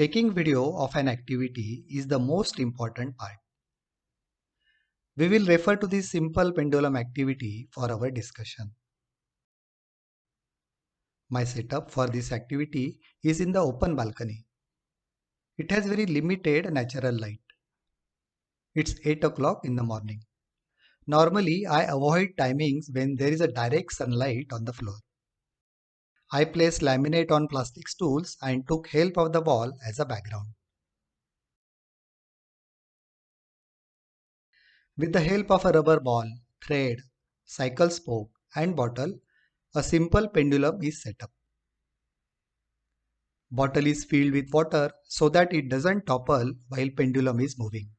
Taking video of an activity is the most important part. We will refer to this simple pendulum activity for our discussion. My setup for this activity is in the open balcony. It has very limited natural light. It's 8 o'clock in the morning. Normally, I avoid timings when there is a direct sunlight on the floor. I placed laminate on plastic stools and took help of the wall as a background. With the help of a rubber ball, thread, cycle spoke and bottle, a simple pendulum is set up. Bottle is filled with water so that it doesn't topple while pendulum is moving.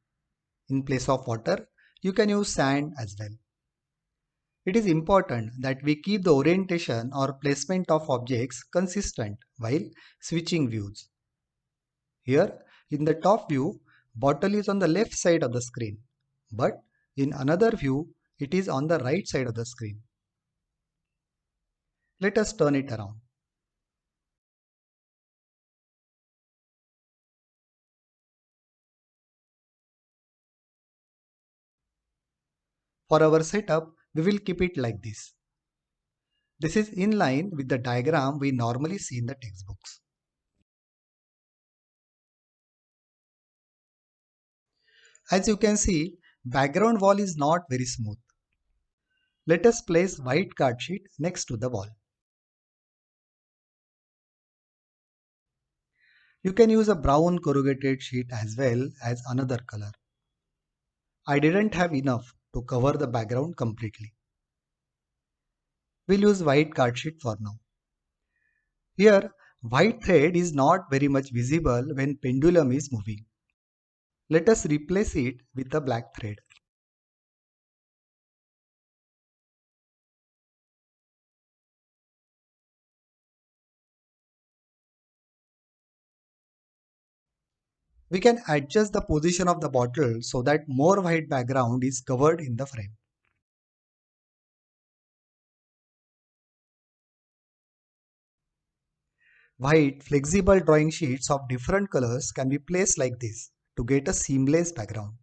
In place of water, you can use sand as well. It is important that we keep the orientation or placement of objects consistent while switching views. Here, in the top view, bottle is on the left side of the screen, but in another view, it is on the right side of the screen. Let us turn it around. For our setup, we will keep it like this. This is in line with the diagram we normally see in the textbooks. As you can see, background wall is not very smooth. Let us place white card sheet next to the wall. You can use a brown corrugated sheet as well as another color. I didn't have enough to cover the background completely. We'll use white card sheet for now. Here, white thread is not very much visible when pendulum is moving. Let us replace it with a black thread. We can adjust the position of the bottle so that more white background is covered in the frame. White flexible drawing sheets of different colors can be placed like this to get a seamless background.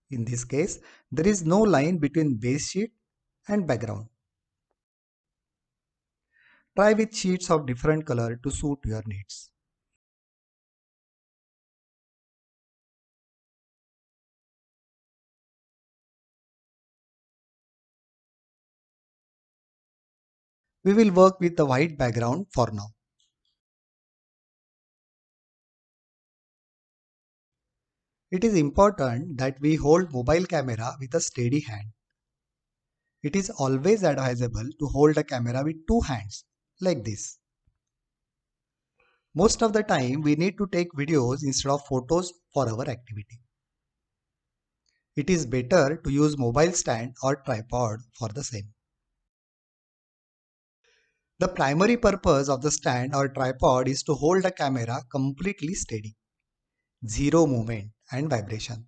In this case, there is no line between base sheet and background. Try with sheets of different color to suit your needs. We will work with the white background for now. It is important that we hold mobile camera with a steady hand. It is always advisable to hold a camera with two hands, like this. Most of the time, we need to take videos instead of photos for our activity. It is better to use mobile stand or tripod for the same. The primary purpose of the stand or tripod is to hold the camera completely steady, zero movement and vibration.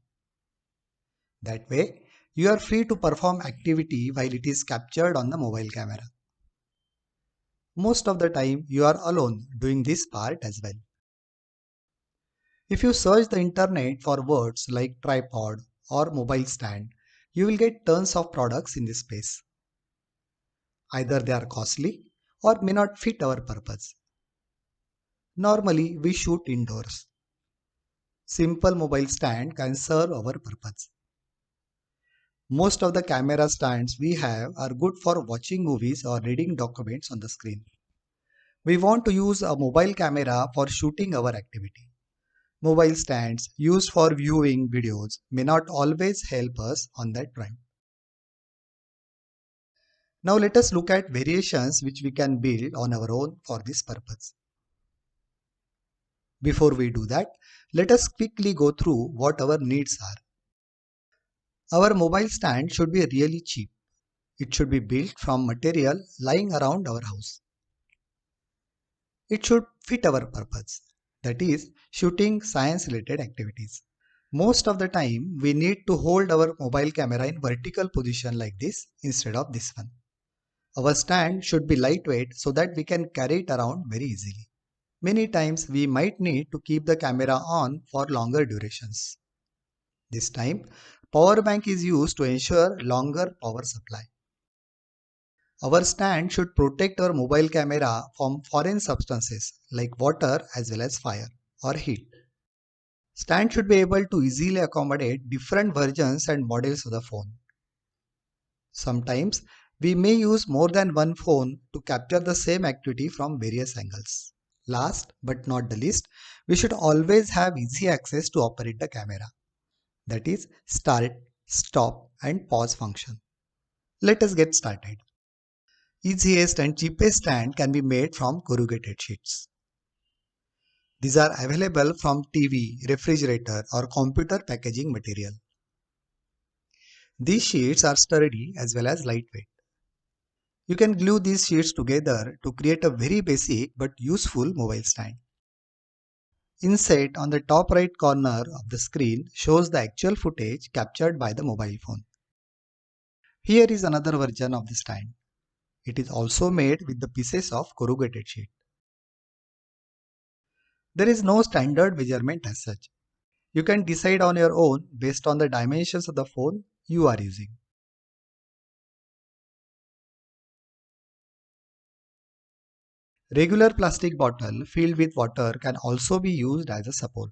That way, you are free to perform activity while it is captured on the mobile camera. Most of the time, you are alone doing this part as well. If you search the internet for words like tripod or mobile stand, you will get tons of products in this space. Either they are costly or may not fit our purpose. Normally, we shoot indoors. Simple mobile stand can serve our purpose. Most of the camera stands we have are good for watching movies or reading documents on the screen. We want to use a mobile camera for shooting our activity. Mobile stands used for viewing videos may not always help us on that front. Now let us look at variations which we can build on our own for this purpose. Before we do that, let us quickly go through what our needs are. Our mobile stand should be really cheap. It should be built from material lying around our house. It should fit our purpose, that is, shooting science related activities. Most of the time, we need to hold our mobile camera in vertical position like this instead of this one. Our stand should be lightweight so that we can carry it around very easily. Many times we might need to keep the camera on for longer durations. This time, power bank is used to ensure longer power supply. Our stand should protect our mobile camera from foreign substances like water as well as fire or heat. Stand should be able to easily accommodate different versions and models of the phone. Sometimes we may use more than one phone to capture the same activity from various angles. Last but not the least, we should always have easy access to operate the camera. That is start, stop and pause function. Let us get started. Easiest and cheapest stand can be made from corrugated sheets. These are available from TV, refrigerator or computer packaging material. These sheets are sturdy as well as lightweight. You can glue these sheets together to create a very basic but useful mobile stand. Inset on the top right corner of the screen shows the actual footage captured by the mobile phone. Here is another version of the stand. It is also made with the pieces of corrugated sheet. There is no standard measurement as such. You can decide on your own based on the dimensions of the phone you are using. Regular plastic bottle filled with water can also be used as a support.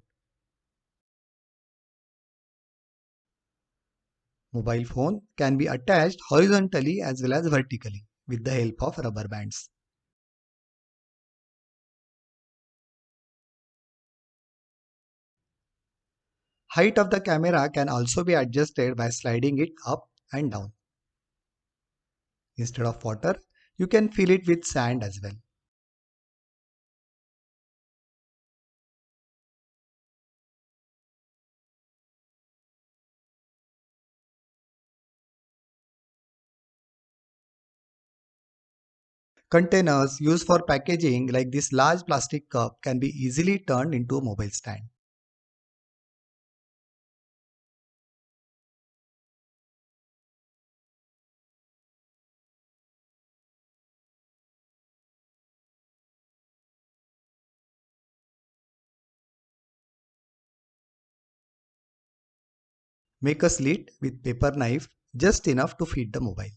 Mobile phone can be attached horizontally as well as vertically with the help of rubber bands. Height of the camera can also be adjusted by sliding it up and down. Instead of water, you can fill it with sand as well. Containers used for packaging like this large plastic cup can be easily turned into a mobile stand. Make a slit with paper knife just enough to fit the mobile.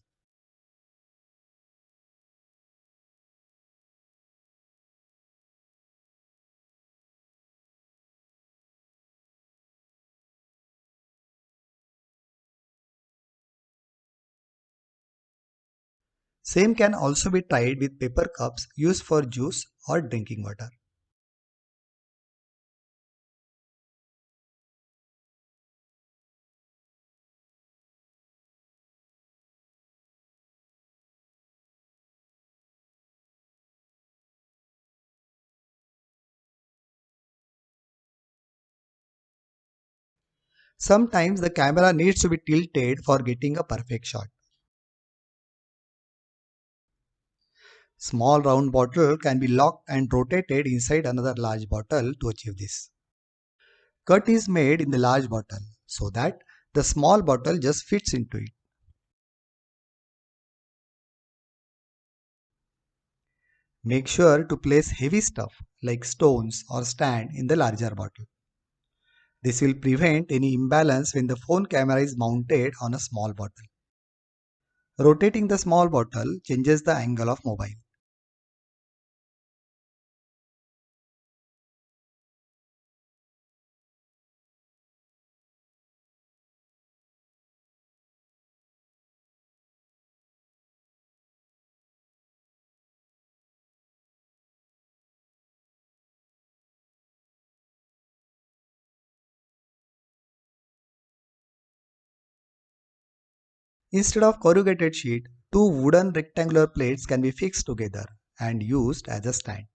Same can also be tried with paper cups used for juice or drinking water. Sometimes the camera needs to be tilted for getting a perfect shot. Small round bottle can be locked and rotated inside another large bottle to achieve this. Cut is made in the large bottle so that the small bottle just fits into it. Make sure to place heavy stuff like stones or sand in the larger bottle. This will prevent any imbalance when the phone camera is mounted on a small bottle. Rotating the small bottle changes the angle of mobile. Instead of corrugated sheet, two wooden rectangular plates can be fixed together and used as a stand.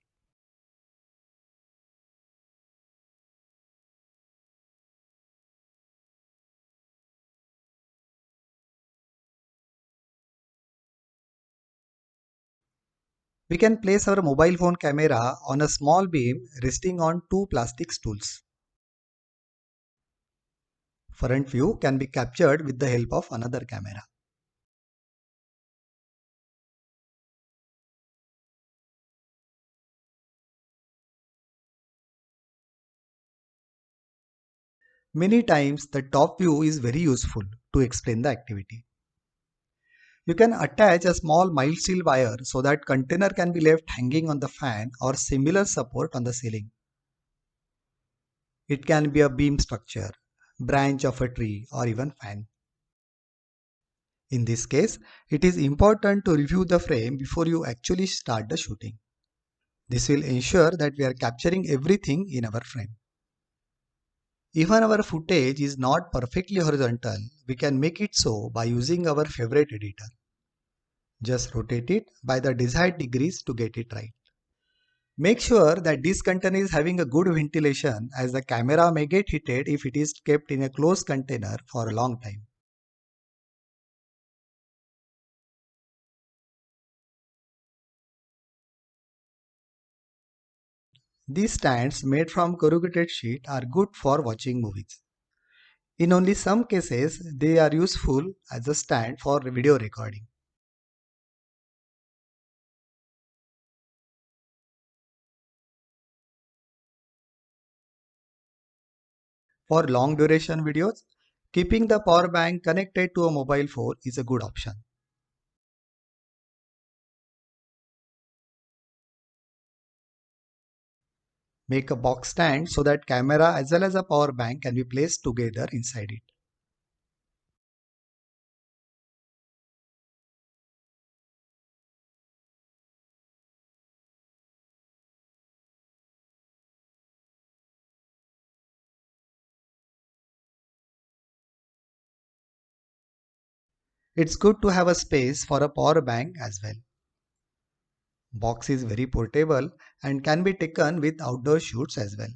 We can place our mobile phone camera on a small beam resting on two plastic stools. Front view can be captured with the help of another camera. Many times the top view is very useful to explain the activity. You can attach a small mild steel wire so that container can be left hanging on the fan or similar support on the ceiling. It can be a beam structure, branch of a tree, or even fan. In this case, it is important to review the frame before you actually start the shooting. This will ensure that we are capturing everything in our frame. Even our footage is not perfectly horizontal, we can make it so by using our favorite editor. Just rotate it by the desired degrees to get it right. Make sure that this container is having a good ventilation, as the camera may get heated if it is kept in a closed container for a long time. These stands made from corrugated sheet are good for watching movies. In only some cases, they are useful as a stand for video recording. For long duration videos, keeping the power bank connected to a mobile phone is a good option. Make a box stand so that camera as well as a power bank can be placed together inside it. It's good to have a space for a power bank as well. Box is very portable and can be taken with outdoor shoots as well.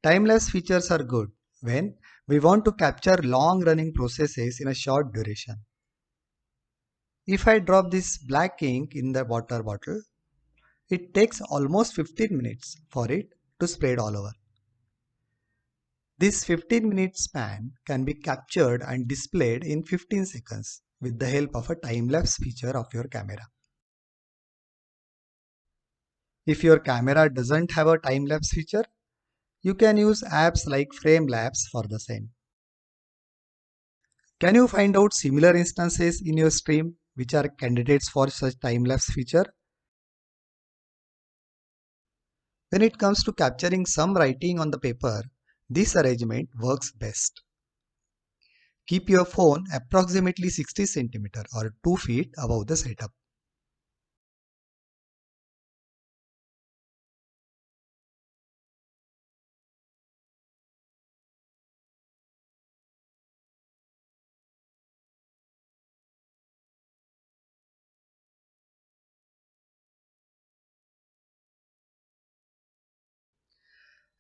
Time-lapse features are good when we want to capture long-running processes in a short duration. If I drop this black ink in the water bottle, it takes almost 15 minutes for it to spread all over. This 15-minute span can be captured and displayed in 15 seconds with the help of a time-lapse feature of your camera. If your camera doesn't have a time-lapse feature, you can use apps like Framelapse for the same. Can you find out similar instances in your stream which are candidates for such time-lapse feature? When it comes to capturing some writing on the paper, this arrangement works best. Keep your phone approximately 60 cm or 2 feet above the setup.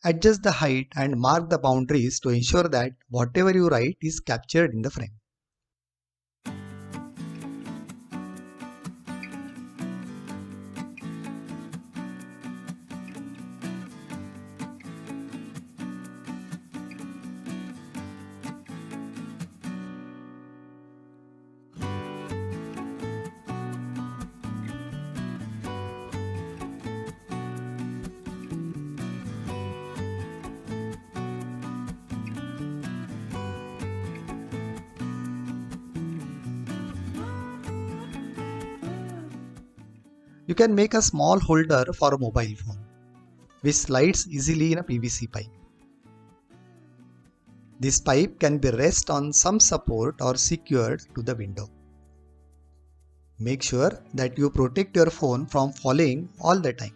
Adjust the height and mark the boundaries to ensure that whatever you write is captured in the frame. You can make a small holder for a mobile phone, which slides easily in a PVC pipe. This pipe can be rest on some support or secured to the window. Make sure that you protect your phone from falling all the time.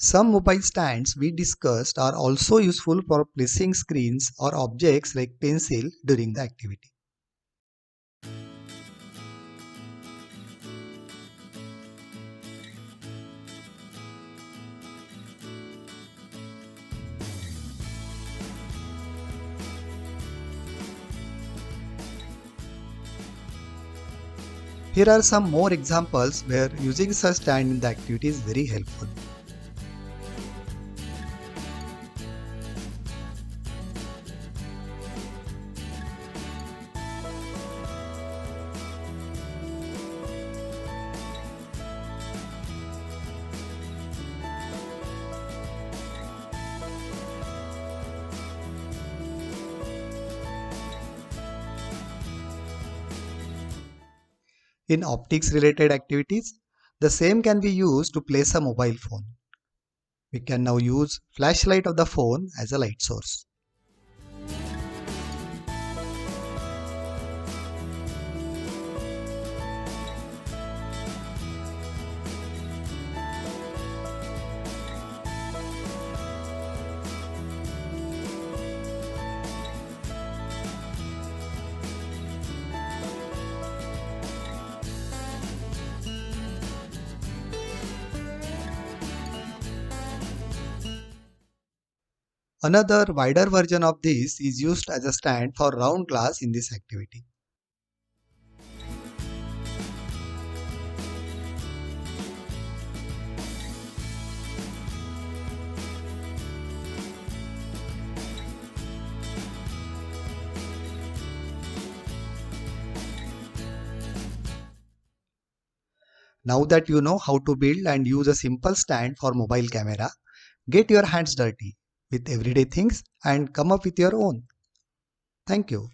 Some mobile stands we discussed are also useful for placing screens or objects like pencil during the activity. Here are some more examples where using such stand in the activity is very helpful. In optics related activities, the same can be used to place a mobile phone. We can now use flashlight of the phone as a light source. Another wider version of this is used as a stand for round glass in this activity. Now that you know how to build and use a simple stand for mobile camera, get your hands dirty with everyday things and come up with your own. Thank you.